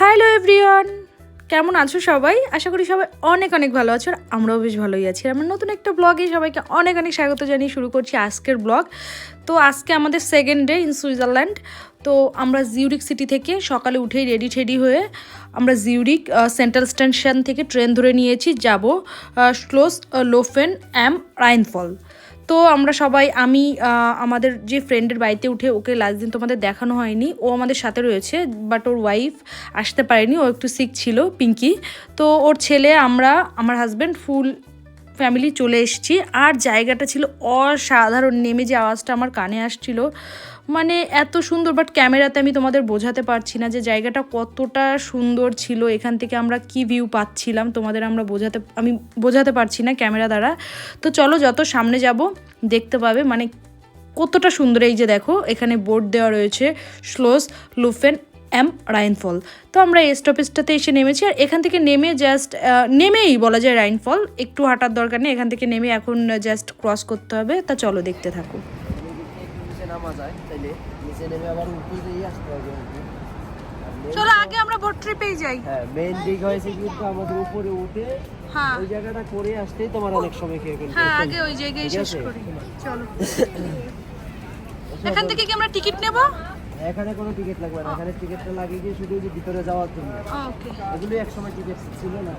Hello everyone, কেমন আছো সবাই? আশা করি সবাই অনেক অনেক ভালো আছো। আর আমরাও বেশ ভালোই আছি। আমার নতুন একটা ব্লগে সবাইকে অনেক অনেক স্বাগত জানিয়ে শুরু করছি আজকের ব্লগ। তো আজকে আমাদের সেকেন্ড ডে ইন সুইজারল্যান্ড। তো আমরা জিউরিক সিটি থেকে সকালে উঠেই রেডি হয়ে আমরা জিউরিক সেন্ট্রাল স্টেশন থেকে ট্রেন ধরে নিয়েছি, যাব শ্লোস লোফেন অ্যাম রাইনফল। তো আমরা সবাই আমাদের যে ফ্রেন্ডের বাড়িতে উঠে, ওকে লাস্ট দিন তোমাদের দেখানো হয়নি, ও আমাদের সাথে রয়েছে, বাট ওর ওয়াইফ আসতে পারেনি, ও একটু সিক ছিল, পিঙ্কি। তো ওর ছেলে, আমার হাজব্যান্ড, ফুল ফ্যামিলি চলে এসেছি। আর জায়গাটা ছিল অসাধারণ। নেমে যে আওয়াজটা আমার কানে আসছিল, মানে এত সুন্দর, বাট ক্যামেরাতে আমি তোমাদের বোঝাতে পারছি না যে জায়গাটা কতটা সুন্দর ছিল। এখান থেকে আমরা কি ভিউ পাচ্ছিলাম তোমাদের আমি বোঝাতে পারছি না ক্যামেরা দ্বারা। তো চলো, যত সামনে যাব দেখতে পাবে মানে কতটা সুন্দর। এই যে দেখো, এখানে বোর্ড দেওয়া রয়েছে শ্লোস লুফেন অ্যাম রাইনফল। তো আমরা এই স্টপেজটাতে এসে নেমেছি। আর এখান থেকে নেমে নেমেই বলা যায় রাইনফল, একটু হাঁটার দরকার নেই। এখান থেকে নেমে এখন জাস্ট ক্রস করতে হবে। তা চলো দেখতে থাকো। চলো আগে আমরা বোট ট্রিপেই যাই। হ্যাঁ, মেইন দিক হয়েছে কিন্তু আমাদের উপরে উঠে ওই জায়গাটা করে আসতেই তোমার অনেক সময় খেয়ে ফেলবে। হ্যাঁ, আগে ওই জায়গায় শেষ করি। চলো। এখান থেকে কি আমরা টিকিট নেব? এখানে কোনো টিকিট লাগবে না, এখানে টিকিটটা লাগে গিয়ে শুধু যে ভিতরে যাওয়ার জন্য। ওকে, এগুলো এক সময় টিকিট ছিল না।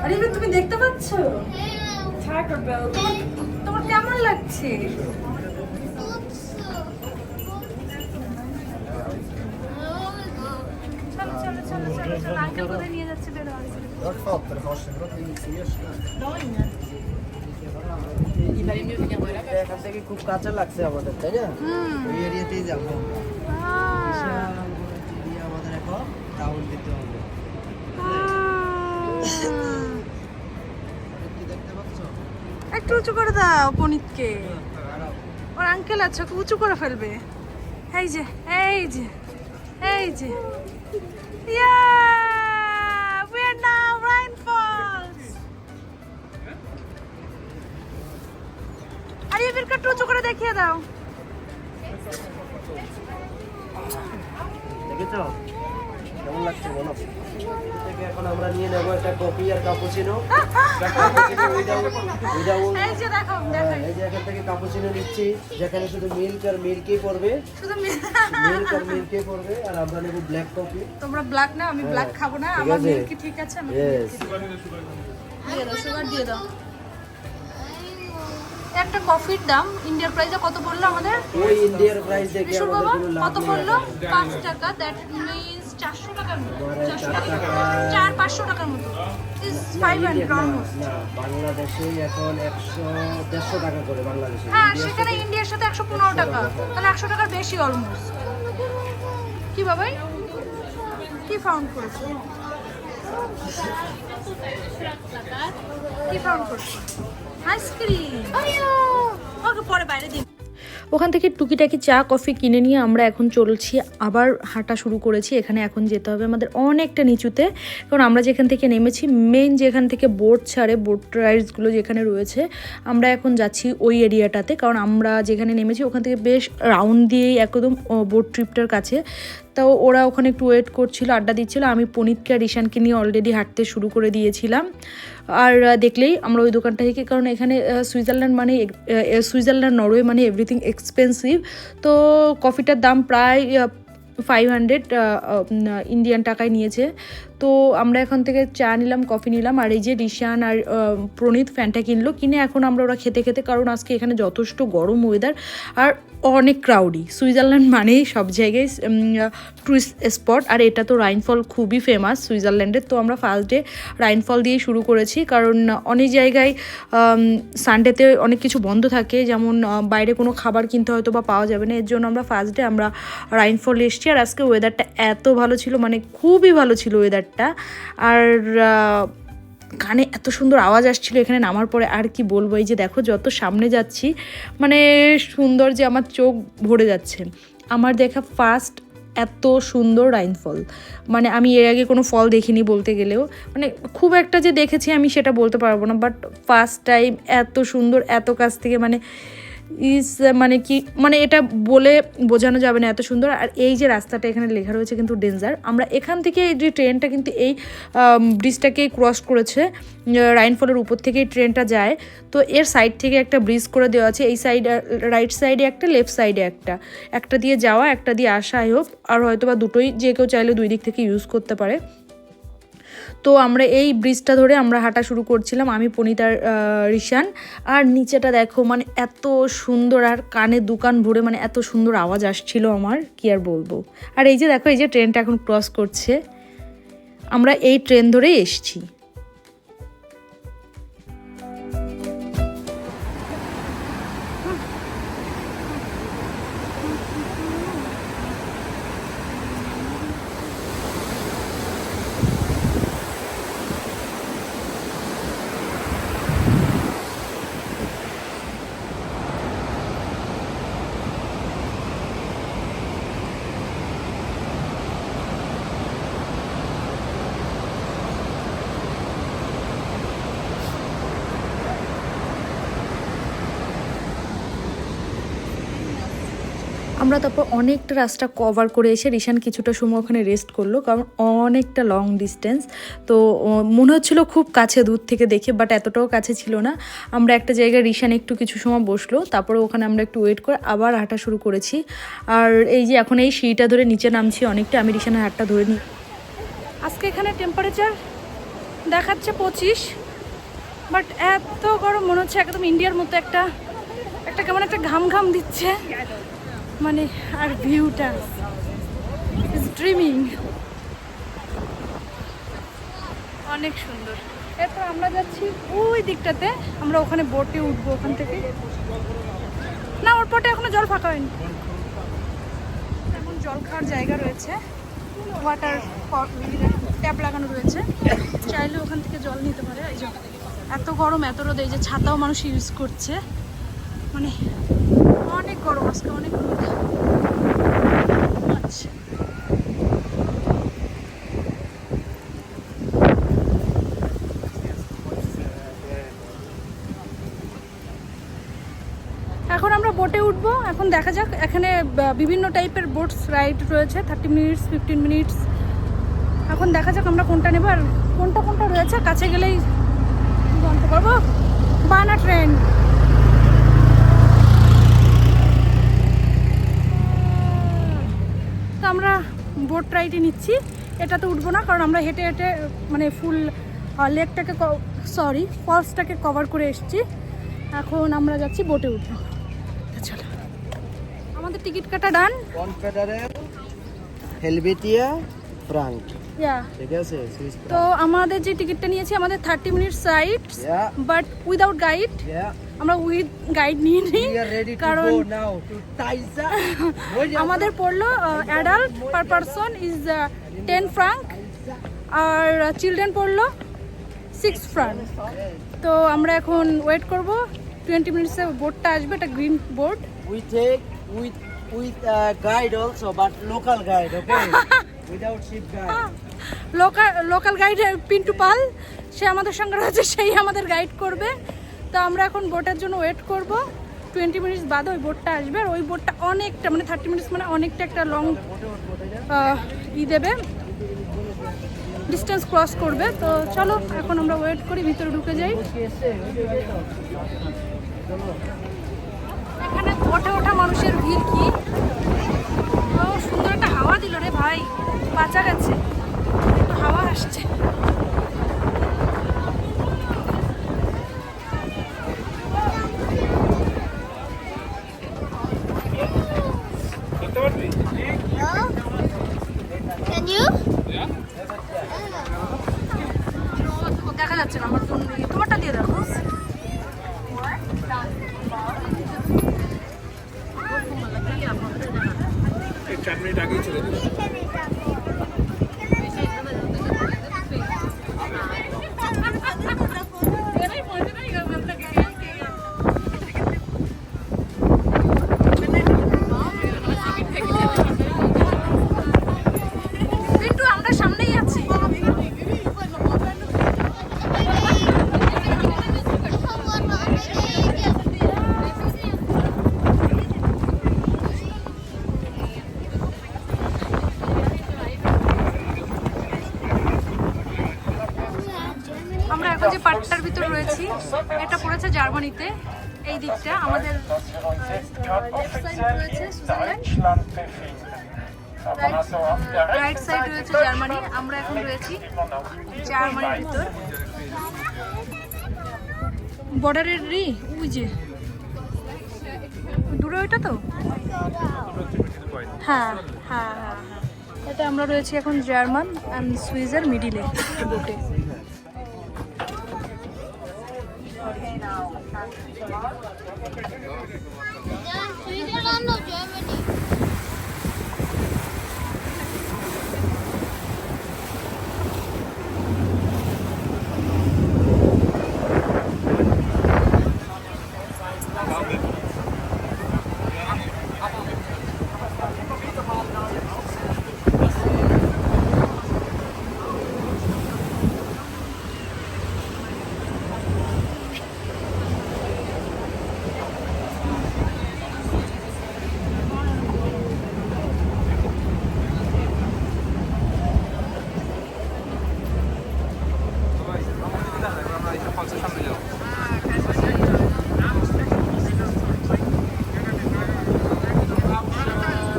আরে তুমি দেখতে পাচ্ছ তোমার কেমন লাগছে? এখান থেকে খুব কাছে লাগছে আমাদের, তাই না? ওই এরিয়াতেই যাবো। আমাদের এখন টাউন দিতে হবে। একটু উঁচু করে দাও পনিতকে, ওর আঙ্কেল আছে, ওকে উঁচু করে ফেলবে। এই যে এই যে এই যে, we are now Rainfalls. আরে এবারটা একটু উঁচু করে দেখিয়ে দাও। দেখেছো কেমন লাগছে বলো? এখন আমরা নিয়ে নেবো একটা কফি আর কাপুচিনো। এই যে দেখো, এই যে এখান থেকে কাপুচিনো নিচ্ছি, যেখানে শুধু মিল্ক আর মিল্কই পড়বে, শুধু মিল্ক আর মিল্কই পড়বে। আর আমরা নেবো ব্ল্যাক কফি। তোমরা ব্ল্যাক না, আমি ব্ল্যাক খাবো না, আমার মিল্ক ঠিক আছে। আমি দিয়ে দাও, সুগার দিয়ে দাও। একটা কফির দাম ইন্ডিয়ার প্রাইসে কত বললো আমাদের? ওই ইন্ডিয়ার প্রাইস দেখে বিশুর বাবা আমাদের কোনো লাভ কত নেই। বললো? 5 টাকা, দ্যাট মিন্স 400 টাকার মতো, 400-500 টাকার মতো। Is 500 almost. না, বাংলাদেশে এখন 100-150 টাকা করে বাংলাদেশে। হ্যাঁ, সেখানে ইন্ডিয়ার সাথে 115 টাকা, তাহলে 100 টাকার বেশি অলমোস্ট। কি বাবাই, কি ফাউন্ড করেছো? কি ফাউন্ড করেছো? আইসক্রিম। ওকে পরে বাইরে দিন। ওখান থেকে টুকিটাকি চা কফি কিনে নিয়ে আমরা এখন চলছি, আবার হাঁটা শুরু করেছি। এখানে এখন যেতে হবে আমাদের অনেকটা নিচুতে, কারণ আমরা যেখান থেকে নেমেছি, মেন যেখান থেকে বোট ছাড়ে, বোট রাইডসগুলো যেখানে রয়েছে, আমরা এখন যাচ্ছি ওই এরিয়াটাতে। কারণ আমরা যেখানে নেমেছি ওখান থেকে বেশ রাউন্ড দিয়েই একদম বোট ট্রিপটার কাছে। তো ওরা ওখানে একটু ওয়েট করছিল, আড্ডা দিচ্ছিল। আমি পনিতকে আর ঈশানকে নিয়ে অলরেডি হাঁটতে শুরু করে দিয়েছিলাম। আর দেখলেই আমরা ওই দোকানটা থেকে, কারণ এখানে সুইজারল্যান্ড নরওয়ে মানে এভরিথিং এক্সপেন্সিভ। তো কফিটার দাম প্রায় 500 ইন্ডিয়ান টাকায় নিয়েছে। তো আমরা এখান থেকে চা নিলাম, কফি নিলাম। আর এই যে রিশান আর প্রণীত ফ্যানটা কিনে এখন আমরা ওরা খেতে, কারণ আজকে এখানে যথেষ্ট গরম ওয়েদার আর অনেক ক্রাউডি। সুইজারল্যান্ড মানেই সব জায়গায় টুরিস্ট স্পট। আর এটা তো রাইনফল খুবই ফেমাস সুইজারল্যান্ডের। তো আমরা ফার্স্ট ডে রাইনফল দিয়েই শুরু করেছি, কারণ অনেক জায়গায় সানডেতে অনেক কিছু বন্ধ থাকে, যেমন বাইরে কোনো খাবার কিনতে হয়তো বা পাওয়া যাবে না। এর জন্য আমরা ফার্স্ট ডে আমরা রাইনফল এসেছি। আর আজকে ওয়েদারটা এত ভালো ছিল, মানে খুবই ভালো ছিল ওয়েদারটা। আর কানে এত সুন্দর আওয়াজ আসছিল এখানে নামার পরে, আর কি বলবো। এই যে দেখো, যত সামনে যাচ্ছি মানে সুন্দর যে আমার চোখ ভরে যাচ্ছে। আমার দেখা ফার্স্ট এত সুন্দর রাইনফল, মানে আমি এর আগে কোনো ফল দেখিনি বলতে গেলেও, মানে খুব একটা যে দেখেছি আমি সেটা বলতে পারবো না, বাট ফার্স্ট টাইম এত সুন্দর এত কাছ থেকে, মানে মানে কি, মানে এটা বলে বোঝানো যাবে না এত সুন্দর। আর এই যে রাস্তাটা এখানে লেখা রয়েছে কিন্তু ডেঞ্জার, আমরা এখান থেকে এই যে ট্রেনটা কিন্তু এই ব্রিজটাকেই ক্রস করেছে, রাইনফলের উপর থেকে এই ট্রেনটা যায়। তো এর সাইড থেকে একটা ব্রিজ করে দেওয়া আছে, এই সাইড রাইট সাইডে একটা, লেফট সাইডে একটা দিয়ে যাওয়া একটা দিয়ে আসা, আই হোপ, আর হয়তো বা দুটোই যে কেউ চাইলে দুই দিক থেকে ইউজ করতে পারে। তো আমরা এই ব্রিজটা ধরে আমরা হাঁটা শুরু করছিলাম, আমি পনিতার রিশান। আর নিচেটা দেখো মানে এত সুন্দর, আর কানে দোকান ভরে মানে এত সুন্দর আওয়াজ আসছিল আমার, কি আর বলবো। আর এই যে দেখো এই যে ট্রেনটা এখন ক্রস করছে, আমরা এই ট্রেন ধরেই এসছি। আমরা তারপর অনেকটা রাস্তা কভার করে এসে রিশান কিছুটা সময় ওখানে রেস্ট করলো, কারণ অনেকটা লং ডিস্টেন্স। তো মনে হচ্ছিলো খুব কাছে দূর থেকে দেখে, বাট এতটাও কাছে ছিল না। আমরা একটা জায়গায় রিশান একটু কিছু সময় বসলো, তারপরে ওখানে আমরা একটু ওয়েট করে আবার হাঁটা শুরু করেছি। আর এই যে এখন এই সিঁড়িটা ধরে নিচে নামছি অনেকটা, আমি রিশানের হাতটা ধরে নিই। আজকে এখানে টেম্পারেচার দেখাচ্ছে 25, বাট এত গরম মনে হচ্ছে একদম ইন্ডিয়ার মতো, একটা কেমন একটা ঘাম ঘাম দিচ্ছে মানে। আর ভিউটা ইজ ড্রিমিং, অনেক সুন্দর। এরপর আমরা যাচ্ছি ওই দিকটাতে, আমরা ওখানে বোটে উঠবো ওখান থেকে। না, ওর পটে এখনো জল ফাঁকা হয়নি, এখন জল খাওয়ার জায়গা রয়েছে, ওয়াটার ট্যাপ লাগানো রয়েছে, চাইলে ওখান থেকে জল নিতে পারে। এই যে এত গরম এত রোদ, এই যে ছাতাও মানুষ ইউজ করছে, মানে অনেক গরম আজকে, অনেক রোদ। আচ্ছা, এখন আমরা বোটে উঠবো। এখন দেখা যাক, এখানে বিভিন্ন টাইপের বোটস রাইড রয়েছে, 30 মিনিটস 15 মিনিটস। এখন দেখা যাক আমরা কোনটা নেবো আর কোনটা কোনটা রয়েছে, কাছে গেলেই জানতে পারবো। বানা ট্রেন, তো আমরা বোট রাইডে নিচ্ছি। এটাতে উঠবো না, কারণ আমরা হেঁটে হেঁটে মানে ফুল লেকটাকে ফলসটাকে কভার করে এসেছি। এখন আমরা যাচ্ছি বোটে উঠবো। চলো, আমাদের টিকিট কাটা ডান। হেলভেটিয়া ফ্রাঙ্ক, ঠিক আছে। তো আমাদের যে টিকিটটা নিয়েছি, আমাদের 30 minutes ride, but without guide. আমরা উইথ গাইড নিয়ে নিই, কারণ আমাদের পড়লো adult per person is 10 franc, আর চিলড্রেন পড়লো 6 ফ্রাঙ্ক। তো আমরা এখন ওয়েট করব, 20 মিনিটসে বোটটা আসবে, এটা green boat. We take with guide also, but local guide, okay? Without ship guide. Local guide Pintu Pal, সে আমাদের সঙ্গে রয়েছে, সেই আমাদের গাইড করবে। তো আমরা এখন বোটের জন্য ওয়েট করব, 20 মিনিটস বাদে ওই বোটটা আসবে। আর ওই বোটটা অনেকটা, মানে 30 মিনিটস মানে অনেকটা একটা লং দেবে, ডিস্টেন্স ক্রস করবে। তো চলো এখন আমরা ওয়েট করি, ভিতরে ঢুকে যাই। এখানে বোটে ওঠা মানুষের ভিড় কি, ও সুন্দর একটা হাওয়া দিল রে ভাই, বাঁচা গেছে, একটু হাওয়া আসছে। দেখা যাচ্ছে না আমার, তোমারটা দিয়ে দেখো। আগেই চলে দিল। আমরা এখন যে পার্টটার ভিতর রয়েছি এটা পড়েছে জার্মানিতে। এই দিকটা আমাদের লেফট সাইড রয়েছে সুইজারল্যান্ড, রাইট সাইড রয়েছে জার্মানি। আমরা এখন রয়েছি জার্মানির ভিতর, বর্ডারের ওই যে দূরে ওইটা তো, হ্যাঁ হ্যাঁ হ্যাঁ হ্যাঁ, এটা আমরা রয়েছি এখন জার্মান অ্যান্ড সুইজের মিডিলে বোটে। Switzerland or Germany?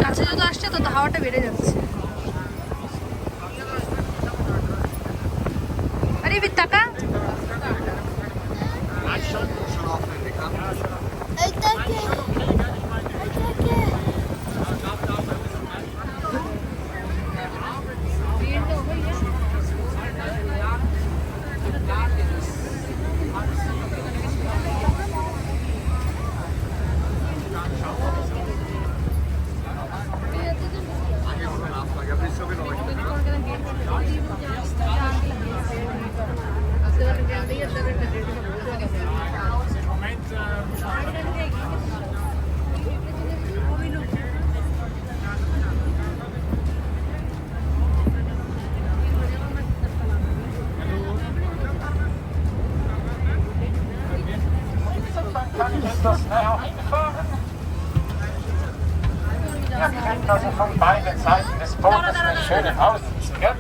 কাছে যত আসছে তত হাওয়াটা বেড়ে যাচ্ছে। আরে বিত্তাকা Ihr kennt also von beiden Seiten des Bootes den schönen Aussicht, gell?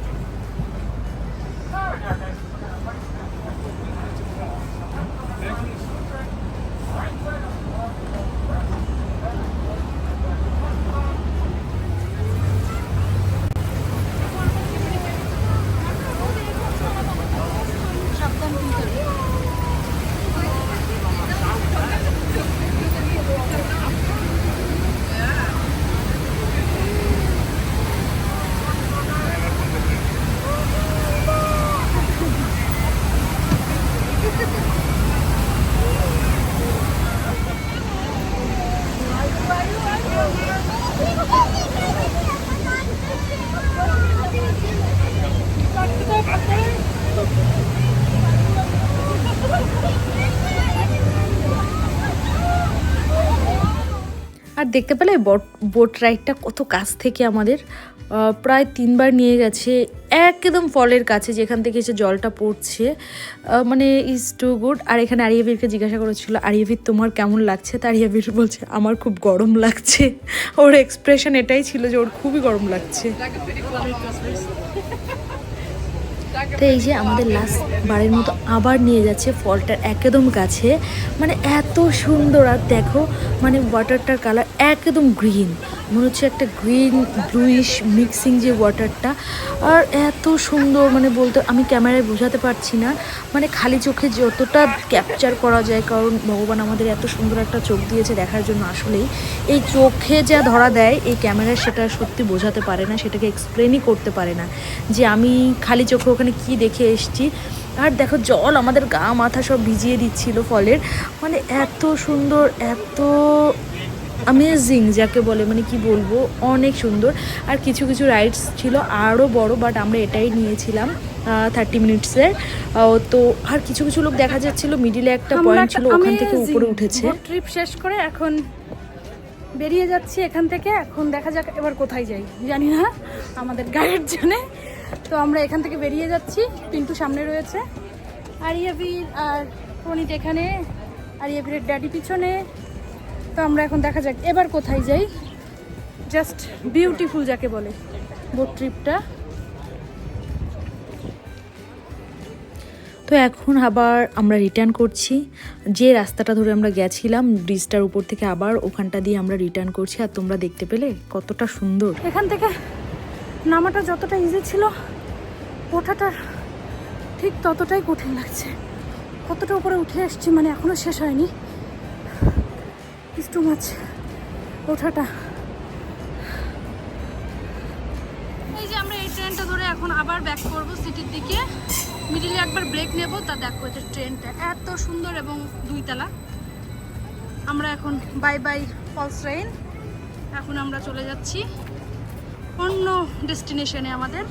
আর দেখতে পেলে বোট রাইডটা কত কাছ থেকে আমাদের প্রায় 3বার নিয়ে গেছে, একদম ফলের কাছে যেখান থেকে এসে জলটা পড়ছে, মানে ইজ টু গুড। আর এখানে আরিয়াভিরকে জিজ্ঞাসা করেছিল আরিয়াভির তোমার কেমন লাগছে, তা আরিয়াভির বলছে আমার খুব গরম লাগছে। ওর এক্সপ্রেশন এটাই ছিল যে ওর খুবই গরম লাগছে। তো এই যে আমাদের লাস্ট বারের মতো আবার নিয়ে যাচ্ছে ফলটার একদম কাছে, মানে এত সুন্দর। আর দেখো মানে ওয়াটারটার কালার একদম গ্রিন, মনে হচ্ছে একটা গ্রিন ব্লুইশ মিক্সিং যে ওয়াটারটা, আর এত সুন্দর মানে বলতে আমি ক্যামেরায় বোঝাতে পারছি না, মানে খালি চোখে যতটা ক্যাপচার করা যায়, কারণ ভগবান আমাদের এত সুন্দর একটা চোখ দিয়েছে দেখার জন্য। আসলেই এই চোখে যা ধরা দেয় এই ক্যামেরায় সেটা সত্যি বোঝাতে পারে না, সেটাকে এক্সপ্লেনই করতে পারে না যে আমি খালি চোখে ওখানে কি দেখে এসেছি। আর দেখো জল আমাদের গা মাথা সব ভিজিয়ে দিচ্ছিল ফলের, মানে এত সুন্দর, এত অ্যামেজিং যাকে বলে, মানে কি বলবো, অনেক সুন্দর। আর কিছু কিছু রাইডস ছিল আরও বড়, বাট আমরা এটাই নিয়েছিলাম 30 মিনিটসের। তো আর কিছু কিছু লোক দেখা যাচ্ছিল মিডিলে একটা পয়েন্ট ছিল, ওখান থেকে উপরে উঠেছে। ট্রিপ শেষ করে এখন বেরিয়ে যাচ্ছি এখান থেকে। এখন দেখা যাক এবার কোথায় যাই জানি না, আমাদের গাইড জানে। তো আমরা এখান থেকে বেরিয়ে যাচ্ছি, পিন্টু সামনে রয়েছে, আরিয়াভির আর প্রণীত এখানে, আরিয়াভিরের ড্যাডি পিছনে। তো আমরা এখন দেখা যাক এবার কোথায় যাই। জাস্ট বিউটিফুল যাকে বলে বোট ট্রিপটা। তো এখন আবার আমরা রিটার্ন করছি, যে রাস্তাটা ধরে আমরা গেছিলাম ব্রিজটার উপর থেকে আবার ওখানটা দিয়ে আমরা রিটার্ন করছি। আর তোমরা দেখতে পেলে কতটা সুন্দর। এখান থেকে নামাটা যতটা ইজি ছিল, ওঠাটা ঠিক ততটাই কঠিন লাগছে। কতটা উপরে উঠে এসছি, মানে এখনো শেষ হয়নি। ইজ টু মাচ ওঠাটা। এই যে আমরা এই ট্রেনটা ধরে এখন আবার ব্যাক করবো সিটির দিকে। মিডিলে একবার ব্রেক নেব, তা দেখো যে ট্রেনটা এত সুন্দর এবং 2 তলা। আমরা এখন বাই বাই ফলস ট্রেন, এখন আমরা চলে যাচ্ছি অন্য ডেস্টিনেশনে আমাদের।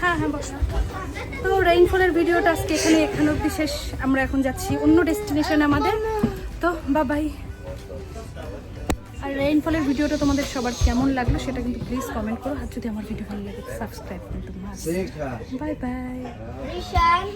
হ্যাঁ হ্যাঁ বস। তো রেইনফলের ভিডিওটা আজকে এখানে অবধি শেষ। আমরা এখন যাচ্ছি অন্য ডেস্টিনেশনে আমাদের। তো বাই। আর রেইনফলের ভিডিওটা তোমাদের সবার কেমন লাগলো সেটা কিন্তু প্লিজ কমেন্ট করো। আর যদি আমার ভিডিও ভালো লাগে সাবস্ক্রাইব কিন্তু মাস্ট। Bye bye. Rishan.